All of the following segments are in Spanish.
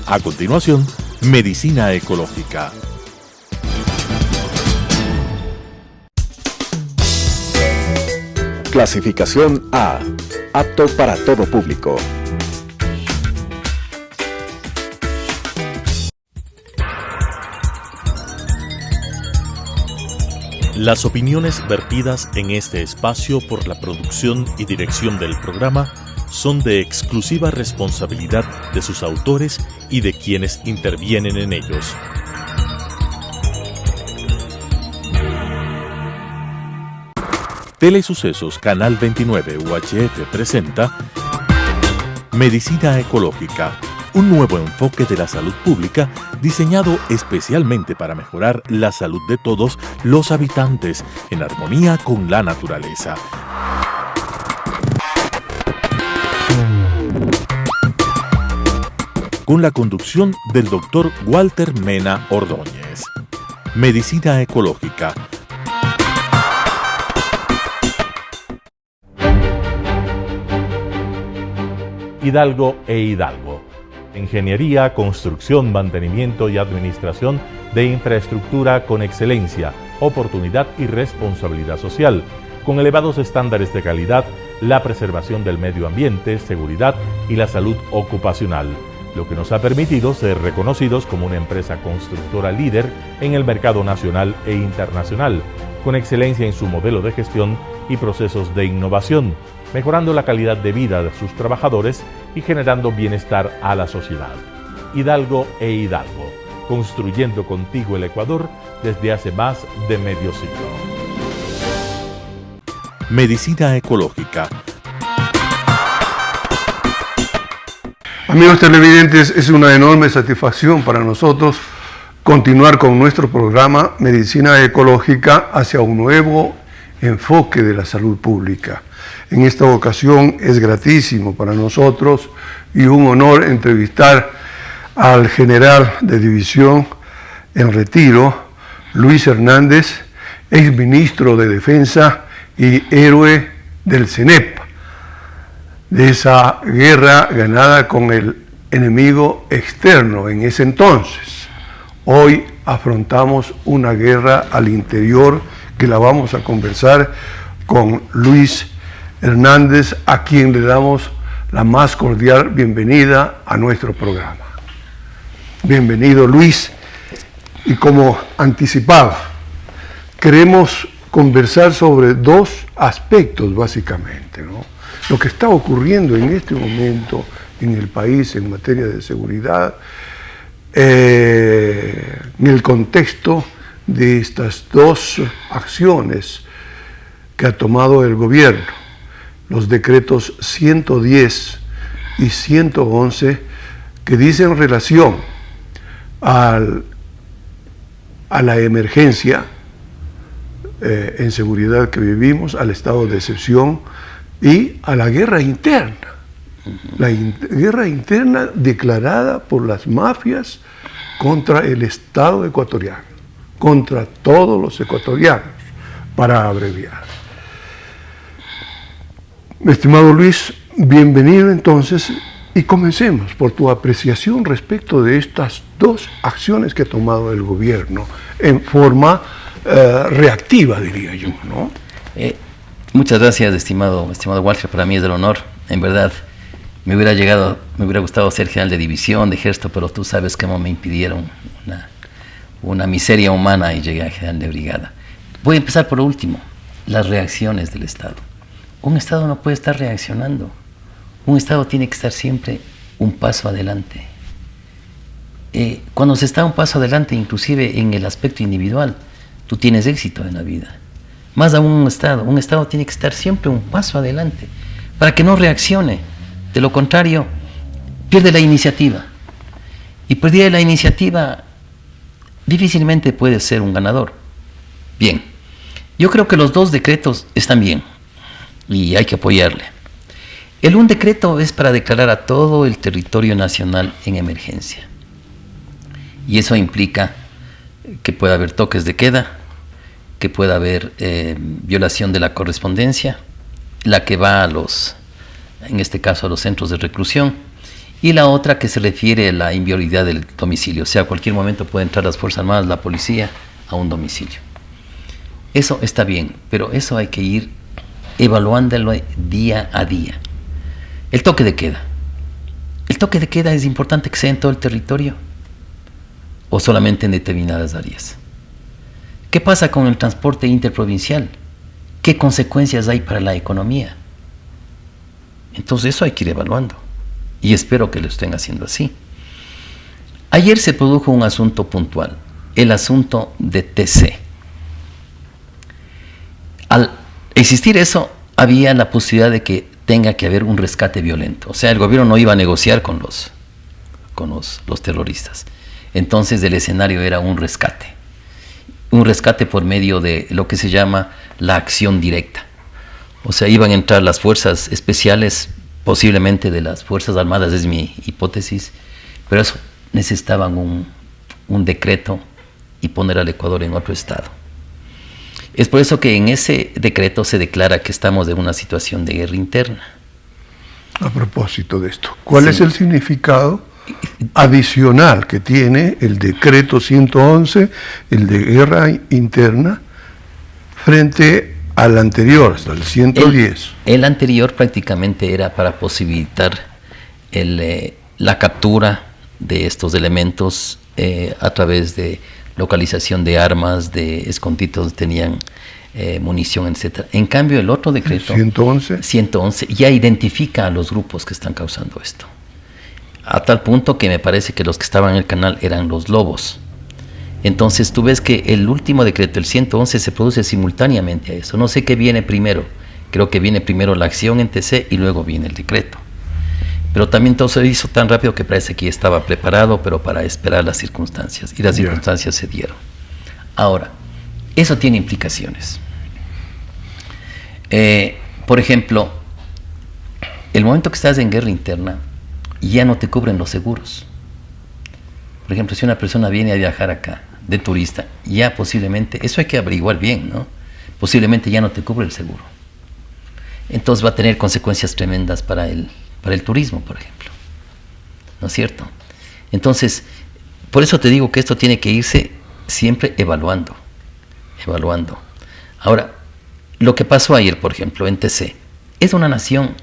A continuación, Medicina Ecológica. Clasificación A. Apto para todo público. Las opiniones vertidas en este espacio por la producción y dirección del programa son de exclusiva responsabilidad de sus autores y de quienes intervienen en ellos. Telesucesos Canal 29 UHF presenta Medicina Ecológica, un nuevo enfoque de la salud pública diseñado especialmente para mejorar la salud de todos los habitantes en armonía con la naturaleza. Con la conducción del Dr. Walter Mena Ordóñez. Medicina Ecológica. Hidalgo e Hidalgo. Ingeniería, construcción, mantenimiento y administración de infraestructura con excelencia, oportunidad y responsabilidad social, con elevados estándares de calidad, la preservación del medio ambiente, seguridad y la salud ocupacional, lo que nos ha permitido ser reconocidos como una empresa constructora líder en el mercado nacional e internacional, con excelencia en su modelo de gestión y procesos de innovación, mejorando la calidad de vida de sus trabajadores y generando bienestar a la sociedad. Hidalgo e Hidalgo, construyendo contigo el Ecuador desde hace más de medio siglo. Medicina Ecológica. Amigos televidentes, es una enorme satisfacción para nosotros continuar con nuestro programa Medicina Ecológica hacia un nuevo enfoque de la salud pública. En esta ocasión es gratísimo para nosotros y un honor entrevistar al general de división en retiro, Luis Hernández, exministro de Defensa y héroe del CENEP, de esa guerra ganada con el enemigo externo en ese entonces. Hoy afrontamos una guerra al interior que la vamos a conversar con Luis Hernández, a quien le damos la más cordial bienvenida a nuestro programa. Bienvenido, Luis. Y como anticipaba, queremos conversar sobre dos aspectos básicamente, ¿no? Lo que está ocurriendo en este momento en el país en materia de seguridad, en el contexto de estas dos acciones que ha tomado el gobierno, los decretos 110 y 111, que dicen relación a la emergencia en seguridad que vivimos, al estado de excepción y a la guerra interna. La guerra interna declarada por las mafias contra el Estado ecuatoriano, contra todos los ecuatorianos, para abreviar. Estimado Luis, bienvenido entonces y comencemos por tu apreciación respecto de estas dos acciones que ha tomado el gobierno en forma reactiva, diría yo, ¿no? Muchas gracias, estimado Walter, para mí es del honor. En verdad, me hubiera gustado ser general de división, de ejército, pero tú sabes cómo me impidieron una miseria humana y llegué a general de brigada. Voy a empezar por lo último, las reacciones del Estado. Un Estado no puede estar reaccionando. Un Estado tiene que estar siempre un paso adelante. Cuando se está un paso adelante, inclusive en el aspecto individual, tú tienes éxito en la vida. Más aún un Estado tiene que estar siempre un paso adelante para que no reaccione. De lo contrario, pierde la iniciativa. Y perdida la iniciativa, difícilmente puede ser un ganador. Bien, yo creo que los dos decretos están bien y hay que apoyarle. Un decreto es para declarar a todo el territorio nacional en emergencia. Y eso implica que pueda haber toques de queda, que pueda haber violación de la correspondencia, la que va en este caso a los centros de reclusión, Y la otra que se refiere a la inviolabilidad del domicilio, o sea, a cualquier momento pueden entrar las Fuerzas Armadas, la policía, a un domicilio. Eso está bien, pero eso hay que ir evaluándolo día a día. El toque de queda. ¿El toque de queda es importante que sea en todo el territorio o solamente en determinadas áreas? ¿Qué pasa con el transporte interprovincial? ¿Qué consecuencias hay para la economía? Entonces eso hay que ir evaluando y espero que lo estén haciendo así. Ayer se produjo un asunto puntual, el asunto de TC. Al existir eso, había la posibilidad de que tenga que haber un rescate violento. O sea, el gobierno no iba a negociar con los terroristas. Entonces el escenario era un rescate por medio de lo que se llama la acción directa. O sea, iban a entrar las fuerzas especiales, posiblemente de las Fuerzas Armadas, es mi hipótesis, pero eso necesitaban un decreto y poner al Ecuador en otro estado. Es por eso que en ese decreto se declara que estamos en una situación de guerra interna. A propósito de esto, ¿cuál Sí. es el significado adicional que tiene el decreto 111, el de guerra interna, frente al anterior, hasta el 110? El anterior prácticamente era para posibilitar la captura de estos elementos a través de localización de armas, de escondites donde tenían munición, etc. En cambio, el otro decreto, 111, ya identifica a los grupos que están causando esto. A tal punto que me parece que los que estaban en el canal eran los lobos. Entonces tú ves que el último decreto, el 111, se produce simultáneamente a eso. No sé qué viene primero. Creo que viene primero la acción en TC y luego viene el decreto. Pero también todo se hizo tan rápido que parece que ya estaba preparado, pero para esperar las circunstancias. Y las circunstancias se dieron. Ahora, eso tiene implicaciones. Por ejemplo, el momento que estás en guerra interna, ya no te cubren los seguros. Por ejemplo, si una persona viene a viajar acá de turista, ya posiblemente, eso hay que averiguar bien, ¿no? Posiblemente ya no te cubre el seguro. Entonces va a tener consecuencias tremendas para el turismo, por ejemplo. ¿No es cierto? Entonces, por eso te digo que esto tiene que irse siempre evaluando. Ahora, lo que pasó ayer, por ejemplo, en TC, es una nación,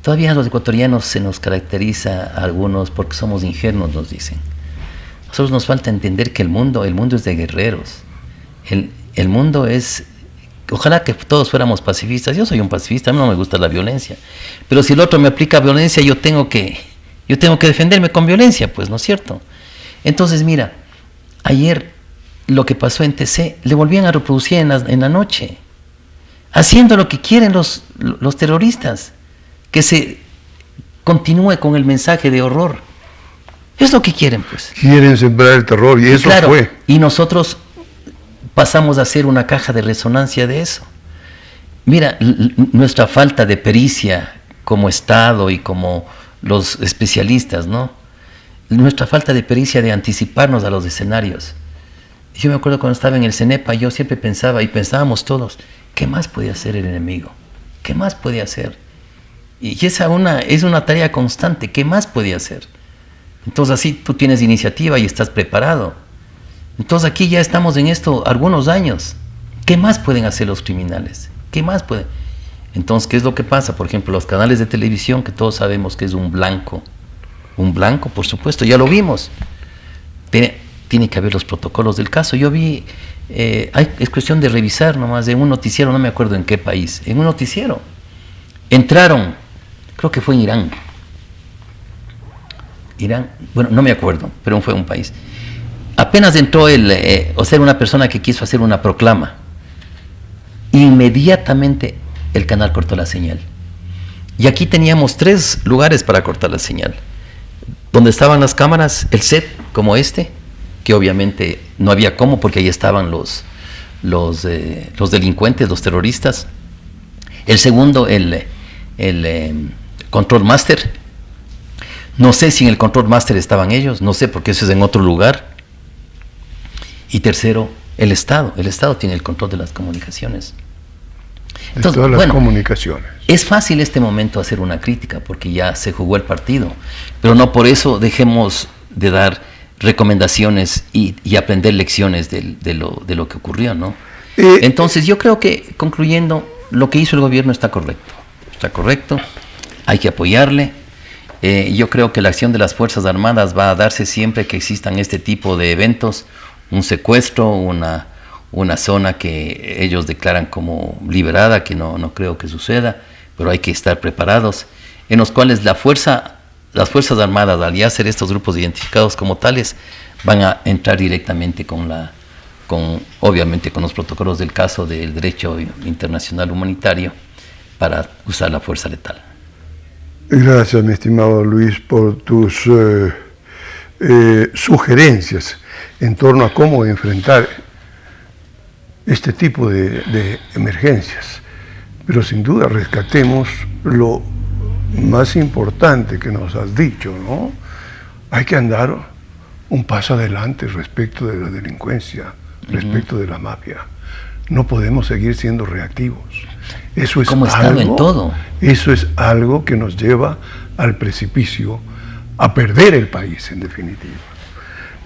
todavía a los ecuatorianos se nos caracteriza a algunos porque somos ingenuos, nos dicen. A nosotros nos falta entender que el mundo es de guerreros. El mundo es... Ojalá que todos fuéramos pacifistas. Yo soy un pacifista, a mí no me gusta la violencia. Pero si el otro me aplica violencia, yo tengo que defenderme con violencia, pues, ¿no es cierto? Entonces, mira, ayer lo que pasó en TC, le volvían a reproducir en la noche, haciendo lo que quieren los terroristas, que se continúe con el mensaje de horror. Es lo que quieren, pues. Quieren sembrar el terror y eso claro, fue. Y nosotros pasamos a ser una caja de resonancia de eso. Mira, nuestra falta de pericia como Estado y como los especialistas, ¿no? Nuestra falta de pericia de anticiparnos a los escenarios. Yo me acuerdo cuando estaba en el CENEPA, yo siempre pensaba, y pensábamos todos, ¿qué más puede hacer el enemigo? ¿Qué más puede hacer? Y esa es una tarea constante, ¿qué más puede hacer? Entonces así tú tienes iniciativa y estás preparado. Entonces aquí ya estamos en esto algunos años. ¿Qué más pueden hacer los criminales? ¿Qué más pueden? Entonces, ¿qué es lo que pasa? Por ejemplo, los canales de televisión, que todos sabemos que es un blanco. Un blanco, por supuesto, ya lo vimos. Tiene que haber los protocolos del caso. Yo vi, es cuestión de revisar nomás, en un noticiero, no me acuerdo en qué país, en un noticiero. Entraron, creo que fue en Irán. Bueno, no me acuerdo, pero fue un país. Apenas entró una persona que quiso hacer una proclama. Inmediatamente el canal cortó la señal. Y aquí teníamos 3 lugares para cortar la señal. Donde estaban las cámaras, el set como que obviamente no había cómo porque ahí estaban los delincuentes, los terroristas. El segundo, el control master. No sé si en el control master estaban ellos, no sé porque eso es en otro lugar. Y tercero, el Estado. El Estado tiene el control de las comunicaciones. Entonces, todas las bueno, comunicaciones. Es fácil este momento hacer una crítica porque ya se jugó el partido, pero no por eso dejemos de dar recomendaciones y aprender lecciones de lo que ocurrió, ¿no? Entonces yo creo que, concluyendo, lo que hizo el gobierno está correcto, hay que apoyarle. Yo creo que la acción de las Fuerzas Armadas va a darse siempre que existan este tipo de eventos, un secuestro, una zona que ellos declaran como liberada, que no creo que suceda, pero hay que estar preparados, en los cuales las Fuerzas Armadas, al ya ser estos grupos identificados como tales, van a entrar directamente obviamente con los protocolos del caso del derecho internacional humanitario para usar la fuerza letal. Gracias, mi estimado Luis, por tus sugerencias en torno a cómo enfrentar este tipo de emergencias. Pero sin duda rescatemos lo más importante que nos has dicho, ¿no? Hay que andar un paso adelante respecto de la delincuencia, respecto de la mafia. No podemos seguir siendo reactivos. Eso es como Estado en todo. Eso es algo que nos lleva al precipicio, a perder el país en definitiva.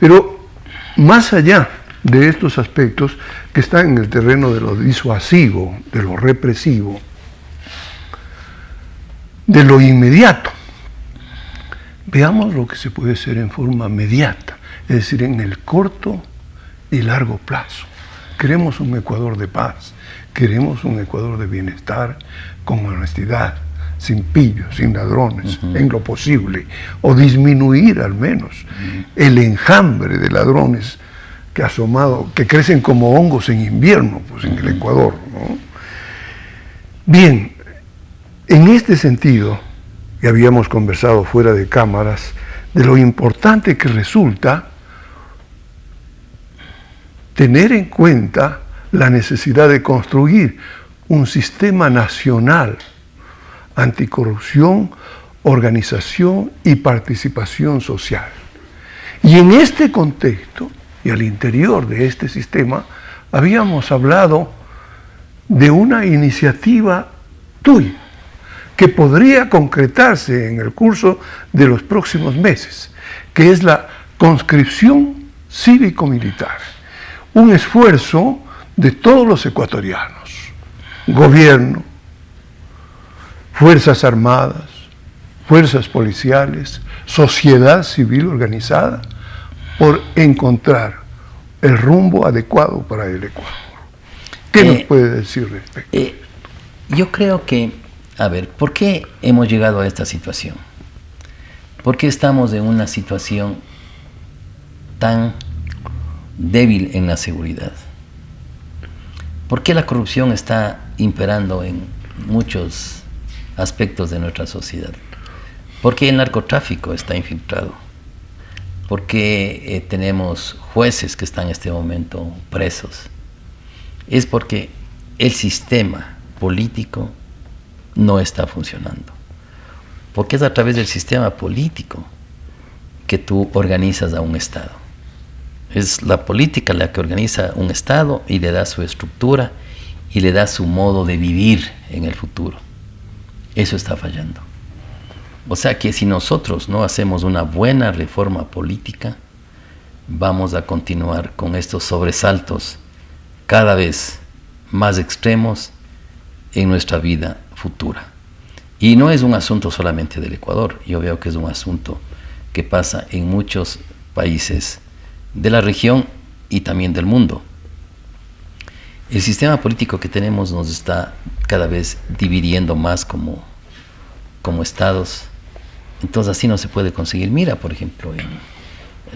Pero más allá de estos aspectos que están en el terreno de lo disuasivo, de lo represivo, de lo inmediato, veamos lo que se puede hacer en forma mediata, es decir, en el corto y largo plazo. Queremos un Ecuador de paz, queremos un Ecuador de bienestar, con honestidad, sin pillos, sin ladrones, en lo posible, o disminuir al menos el enjambre de ladrones que ha asomado, que crecen como hongos en invierno, pues en el Ecuador, ¿no? Bien, en este sentido, y habíamos conversado fuera de cámaras, de lo importante que resulta tener en cuenta la necesidad de construir un sistema nacional anticorrupción, organización y participación social. Y en este contexto, y al interior de este sistema, habíamos hablado de una iniciativa tuya, que podría concretarse en el curso de los próximos meses, que es la conscripción cívico-militar. Un esfuerzo de todos los ecuatorianos, gobierno, fuerzas armadas, fuerzas policiales, sociedad civil organizada, por encontrar el rumbo adecuado para el Ecuador. ¿Qué nos puede decir respecto a esto? Yo creo que, a ver, ¿por qué hemos llegado a esta situación? ¿Por qué estamos en una situación tan débil en la seguridad? ¿Por qué la corrupción está imperando en muchos aspectos de nuestra sociedad? ¿Por qué el narcotráfico está infiltrado? ¿Por qué tenemos jueces que están en este momento presos? Es porque el sistema político no está funcionando. Porque es a través del sistema político que tú organizas a un Estado. Es la política la que organiza un Estado y le da su estructura y le da su modo de vivir en el futuro. Eso está fallando. O sea que si nosotros no hacemos una buena reforma política, vamos a continuar con estos sobresaltos cada vez más extremos en nuestra vida futura. Y no es un asunto solamente del Ecuador, yo veo que es un asunto que pasa en muchos países de la región y también del mundo. El sistema político que tenemos nos está cada vez dividiendo más como estados, entonces así no se puede conseguir. Mira, por ejemplo, en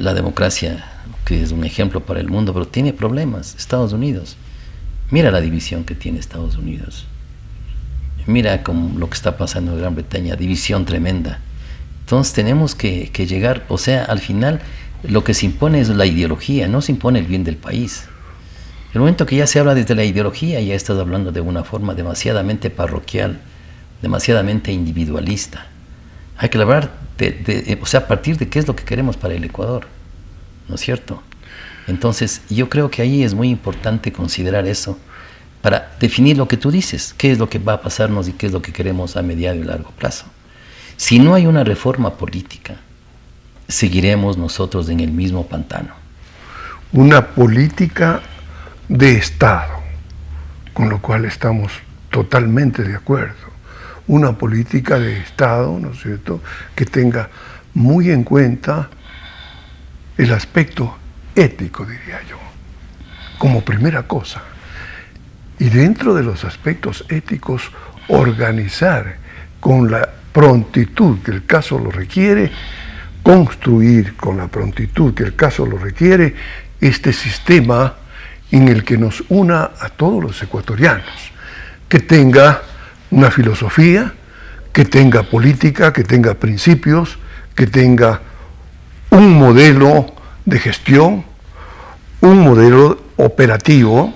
la democracia, que es un ejemplo para el mundo, pero tiene problemas, Estados Unidos. Mira la división que tiene Estados Unidos. Mira como lo que está pasando en Gran Bretaña, división tremenda. Entonces tenemos que llegar, o sea, al final lo que se impone es la ideología, no se impone el bien del país. El momento que ya se habla desde la ideología, ya estás hablando de una forma demasiadamente parroquial, demasiadamente individualista. Hay que hablar o sea, a partir de qué es lo que queremos para el Ecuador, ¿no es cierto? Entonces, yo creo que ahí es muy importante considerar eso, para definir lo que tú dices, qué es lo que va a pasarnos y qué es lo que queremos a mediano y largo plazo. Si no hay una reforma política, seguiremos nosotros en el mismo pantano. Una política de Estado, con lo cual estamos totalmente de acuerdo. Una política de Estado, ¿no es cierto?, que tenga muy en cuenta el aspecto ético, diría yo, como primera cosa. Y dentro de los aspectos éticos, organizar con la prontitud que el caso lo requiere, construir con la prontitud que el caso lo requiere, este sistema en el que nos una a todos los ecuatorianos, que tenga una filosofía, que tenga política, que tenga principios, que tenga un modelo de gestión, un modelo operativo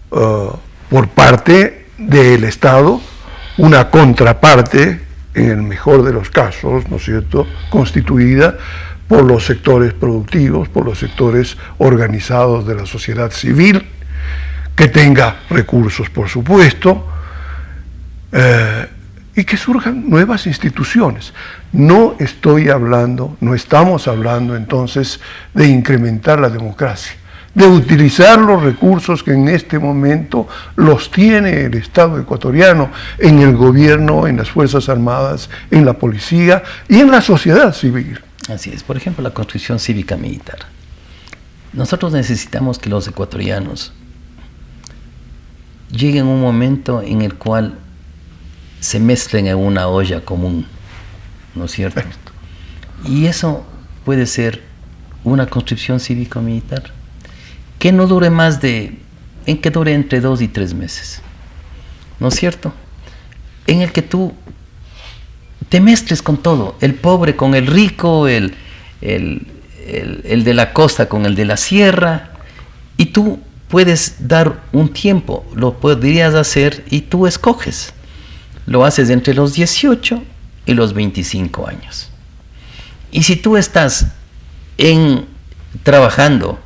por parte del Estado, una contraparte, en el mejor de los casos, ¿no es cierto?, constituida por los sectores productivos, por los sectores organizados de la sociedad civil, que tenga recursos, por supuesto, y que surjan nuevas instituciones. No estamos hablando entonces de incrementar la democracia, de utilizar los recursos que en este momento los tiene el Estado ecuatoriano en el gobierno, en las Fuerzas Armadas, en la policía y en la sociedad civil. Así es. Por ejemplo, la construcción cívica militar. Nosotros necesitamos que los ecuatorianos lleguen a un momento en el cual se mezclen en una olla común, ¿no es cierto? Y eso puede ser una construcción cívico-militar que no dure que dure entre 2 y 3 meses, ¿no es cierto? En el que tú te mezcles con todo, el pobre con el rico, el de la costa con el de la sierra, y tú puedes dar un tiempo, lo podrías hacer y tú escoges. Lo haces entre los 18 y los 25 años. Y si tú estás trabajando,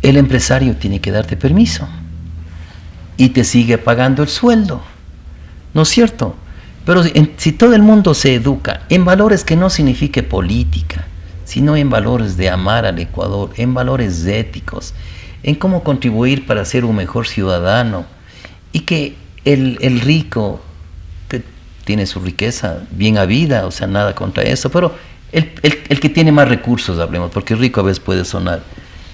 el empresario tiene que darte permiso y te sigue pagando el sueldo, ¿no es cierto? Pero si todo el mundo se educa en valores que no signifique política, sino en valores de amar al Ecuador, en valores éticos, en cómo contribuir para ser un mejor ciudadano, y que el rico, que tiene su riqueza bien habida, o sea, nada contra eso, pero el que tiene más recursos, hablemos, porque rico a veces puede sonar,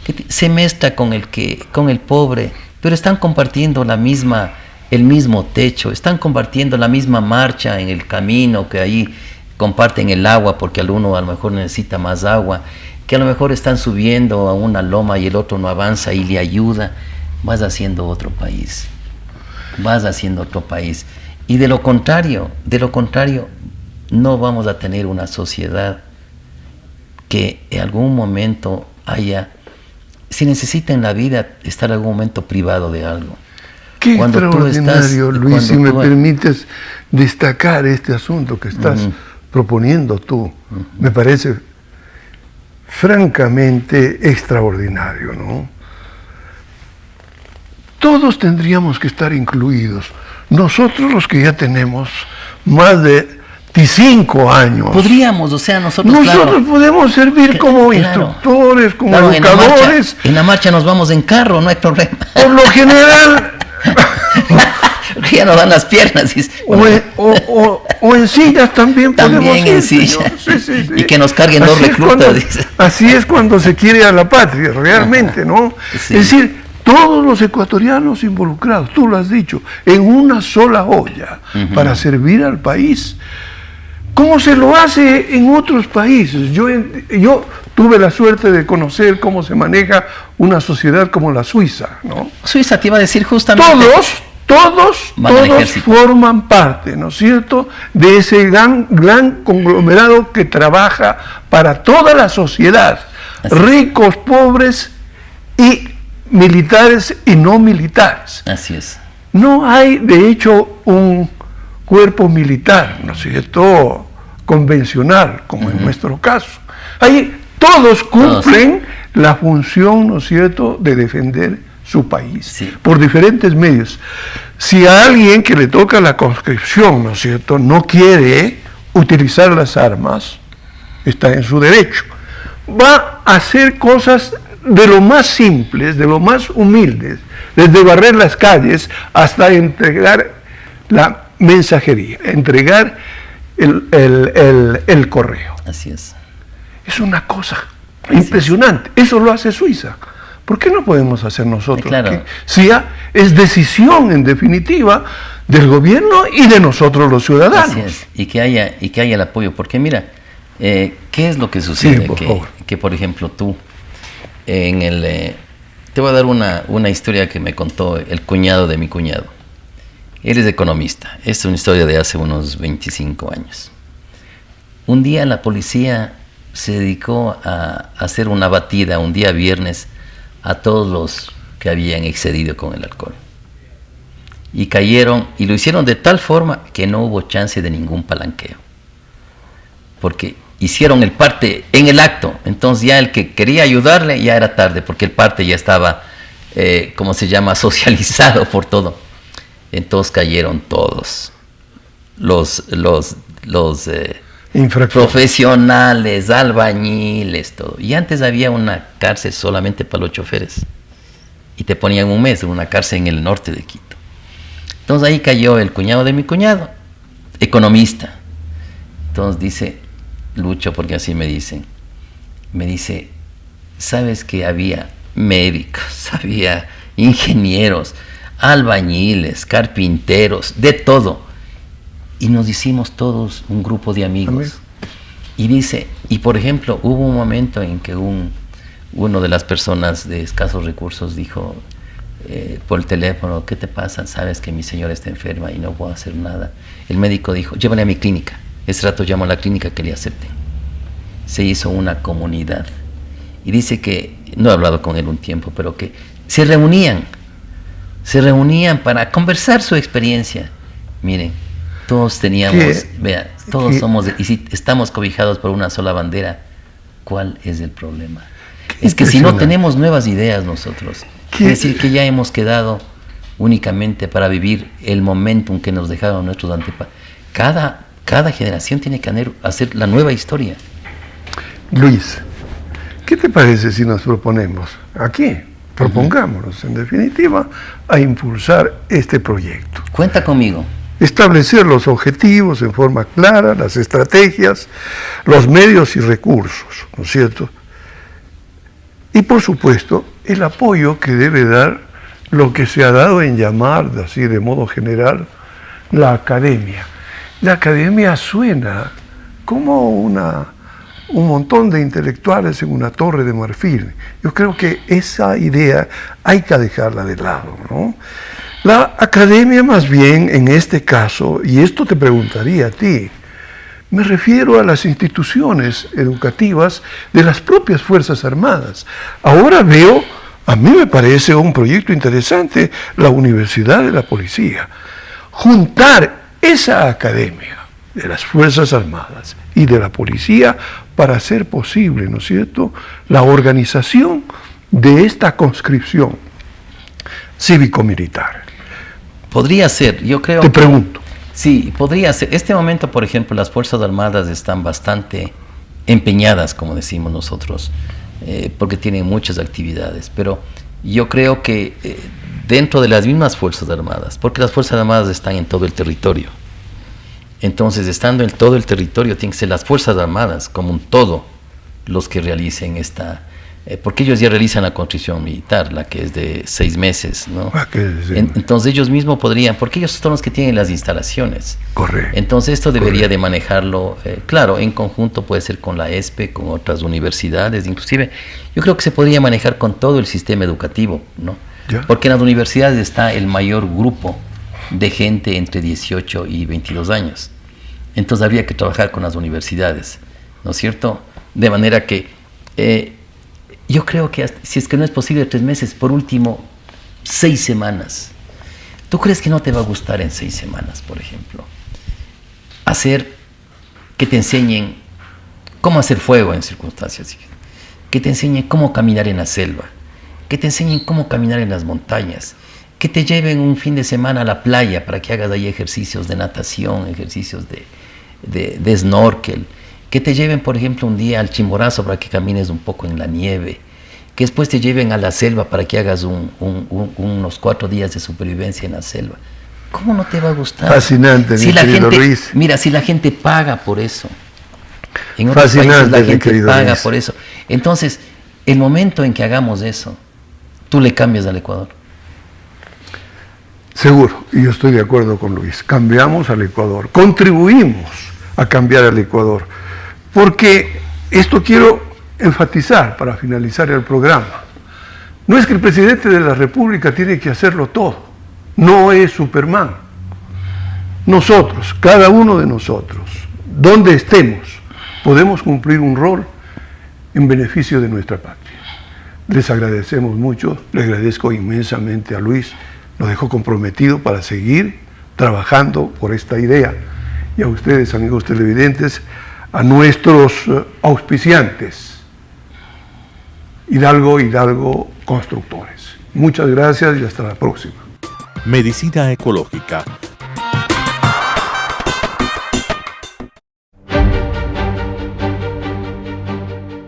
que se mezcla con el pobre, pero están compartiendo el mismo techo, están compartiendo la misma marcha en el camino, que ahí comparten el agua porque uno a lo mejor necesita más agua, que a lo mejor están subiendo a una loma y el otro no avanza y le ayuda. Vas haciendo otro país, y de lo contrario no vamos a tener una sociedad que en algún momento se necesita en la vida estar en algún momento privado de algo. Qué extraordinario, Luis, si me permites destacar este asunto que estás proponiendo tú. Me parece francamente extraordinario, ¿no? Todos tendríamos que estar incluidos. Nosotros, los que ya tenemos más de 5 años. Podríamos, o sea, nosotros podemos servir como instructores, como educadores. En la marcha nos vamos en carro, no hay problema. Por lo general. Ya nos dan las piernas. O en sillas también podemos ir. En sillas. Sí. Y que nos carguen dos reclutas. Así es cuando se quiere a la patria, realmente, ¿no? Sí. Es decir, todos los ecuatorianos involucrados, tú lo has dicho, en una sola olla, para servir al país. ¿Cómo se lo hace en otros países? Yo tuve la suerte de conocer cómo se maneja una sociedad como la Suiza, ¿no? Suiza, te iba a decir justamente. Todos forman parte, ¿no es cierto?, de ese gran conglomerado que trabaja para toda la sociedad, ricos, pobres y militares y no militares. Así es. No hay, de hecho, un cuerpo militar, ¿no es cierto?, convencional, como en nuestro caso. Ahí todos cumplen la función, ¿no es cierto?, de defender su país, Sí. por diferentes medios. Si a alguien que le toca la conscripción, ¿no es cierto?, no quiere utilizar las armas, está en su derecho. Va a hacer cosas de lo más simples, de lo más humildes, desde barrer las calles hasta entregar la mensajería, entregar el correo. Así es. Es una cosa impresionante. Eso lo hace Suiza. ¿Por qué no podemos hacer nosotros? Claro. Si es decisión, en definitiva, del gobierno y de nosotros los ciudadanos. Así es. Y que haya el apoyo. Porque mira, ¿qué es lo que sucede? Sí, por favor. Que, por ejemplo, tú, te voy a dar una historia que me contó el cuñado de mi cuñado. Él es economista. Esta es una historia de hace unos 25 años. Un día la policía se dedicó a hacer una batida un día viernes a todos los que habían excedido con el alcohol. Y cayeron, y lo hicieron de tal forma que no hubo chance de ningún palanqueo. Porque hicieron el parte en el acto. Entonces ya el que quería ayudarle ya era tarde, porque el parte ya estaba, ¿cómo se llama?, socializado por todo. Entonces cayeron todos. Los profesionales, albañiles, todo. Y antes había una cárcel solamente para los choferes. Y te ponían un mes en una cárcel en el norte de Quito. Entonces ahí cayó el cuñado de mi cuñado, economista. Entonces dice, Lucho, porque así me dicen, me dice, ¿sabes que había médicos, había ingenieros, albañiles, carpinteros, de todo? Y nos hicimos todos un grupo de amigos. Y dice, y por ejemplo, hubo un momento en que uno de las personas de escasos recursos dijo por el teléfono, ¿qué te pasa? Sabes que mi señora está enferma y no puedo hacer nada. El médico dijo, llévale a mi clínica. Ese rato llamó a la clínica que le acepten. Se hizo una comunidad. Y dice que, no he hablado con él un tiempo, pero que se reunían para conversar su experiencia. Miren, todos teníamos, vea, todos somos, y si estamos cobijados por una sola bandera, ¿cuál es el problema? Es que si no tenemos nuevas ideas nosotros, es decir, que ya hemos quedado únicamente para vivir el momentum que nos dejaron nuestros antepasados. Cada generación tiene que hacer la nueva historia. Luis, ¿qué te parece si nos proponemos aquí? Propongámonos, en definitiva, a impulsar este proyecto. Cuenta conmigo. Establecer los objetivos en forma clara, las estrategias, los medios y recursos, ¿no es cierto? Y por supuesto, el apoyo que debe dar lo que se ha dado en llamar, así de modo general, la academia. La academia suena como un montón de intelectuales en una torre de marfil. Yo creo que esa idea hay que dejarla de lado, ¿no? La academia más bien en este caso, y esto te preguntaría a ti, me refiero a las instituciones educativas de las propias Fuerzas Armadas. Ahora veo, a mí me parece un proyecto interesante, la Universidad de la Policía. Juntar esa academia de las Fuerzas Armadas y de la Policía para hacer posible, ¿no es cierto?, la organización de esta conscripción cívico-militar. Podría ser, yo creo. Te pregunto. Sí, podría ser. Este momento, por ejemplo, las Fuerzas Armadas están bastante empeñadas, como decimos nosotros, porque tienen muchas actividades, pero yo creo que dentro de las mismas Fuerzas Armadas, porque las Fuerzas Armadas están en todo el territorio, entonces estando en todo el territorio tienen que ser las Fuerzas Armadas como un todo los que realicen esta, porque ellos ya realizan la conscripción militar, la que es de 6 meses, ¿no? Entonces ellos mismos podrían, porque ellos son los que tienen las instalaciones. Correcto. Entonces esto debería de manejarlo, claro, en conjunto puede ser con la ESPE, con otras universidades, inclusive yo creo que se podría manejar con todo el sistema educativo, ¿no? ¿Ya? Porque en las universidades está el mayor grupo de gente entre 18 y 22 años. Entonces habría que trabajar con las universidades, ¿no es cierto? De manera que yo creo que si es que no es posible 3 meses, por último 6 semanas. ¿Tú crees que no te va a gustar en 6 semanas, por ejemplo? Hacer que te enseñen cómo hacer fuego en circunstancias, que te enseñen cómo caminar en la selva, que te enseñen cómo caminar en las montañas, que te lleven un fin de semana a la playa para que hagas ahí ejercicios de natación, ejercicios de snorkel, que te lleven, por ejemplo, un día al Chimborazo para que camines un poco en la nieve, que después te lleven a la selva para que hagas unos 4 días de supervivencia en la selva. ¿Cómo no te va a gustar? Fascinante, mi querido Luis. Mira, si la gente paga por eso. En otros Fascinante, países la gente paga Luis. por eso. Entonces, el momento en que hagamos eso, tú le cambias al Ecuador. Seguro, y yo estoy de acuerdo con Luis. Cambiamos al Ecuador, contribuimos a cambiar al Ecuador, porque esto quiero enfatizar para finalizar el programa. No es que el presidente de la República tiene que hacerlo todo, no es Superman. Nosotros, cada uno de nosotros, donde estemos, podemos cumplir un rol en beneficio de nuestra patria. Les agradecemos mucho, le agradezco inmensamente a Luis, nos dejó comprometido para seguir trabajando por esta idea. Y a ustedes, amigos televidentes, a nuestros auspiciantes, Hidalgo Constructores. Muchas gracias y hasta la próxima. Medicina ecológica.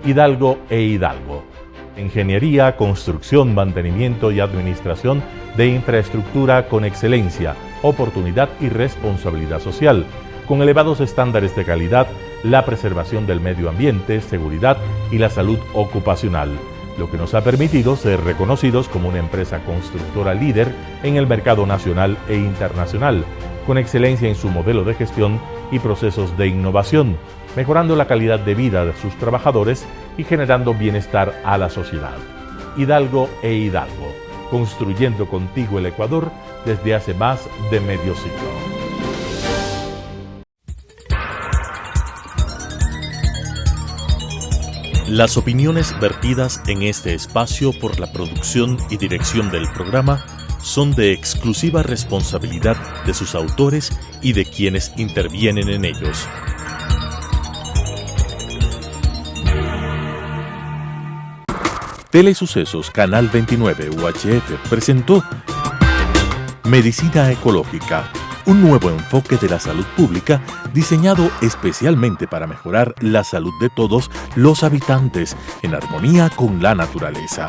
Hidalgo e Hidalgo. Ingeniería, construcción, mantenimiento y administración de infraestructura con excelencia, oportunidad y responsabilidad social, con elevados estándares de calidad, la preservación del medio ambiente, seguridad y la salud ocupacional, lo que nos ha permitido ser reconocidos como una empresa constructora líder en el mercado nacional e internacional, con excelencia en su modelo de gestión y procesos de innovación, mejorando la calidad de vida de sus trabajadores y generando bienestar a la sociedad. Hidalgo e Hidalgo, construyendo contigo el Ecuador desde hace más de medio siglo. Las opiniones vertidas en este espacio por la producción y dirección del programa son de exclusiva responsabilidad de sus autores y de quienes intervienen en ellos. Telesucesos Canal 29 UHF presentó Medicina Ecológica, un nuevo enfoque de la salud pública diseñado especialmente para mejorar la salud de todos los habitantes en armonía con la naturaleza.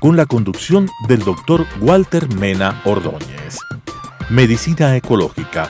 Con la conducción del Dr. Walter Mena Ordóñez. Medicina Ecológica,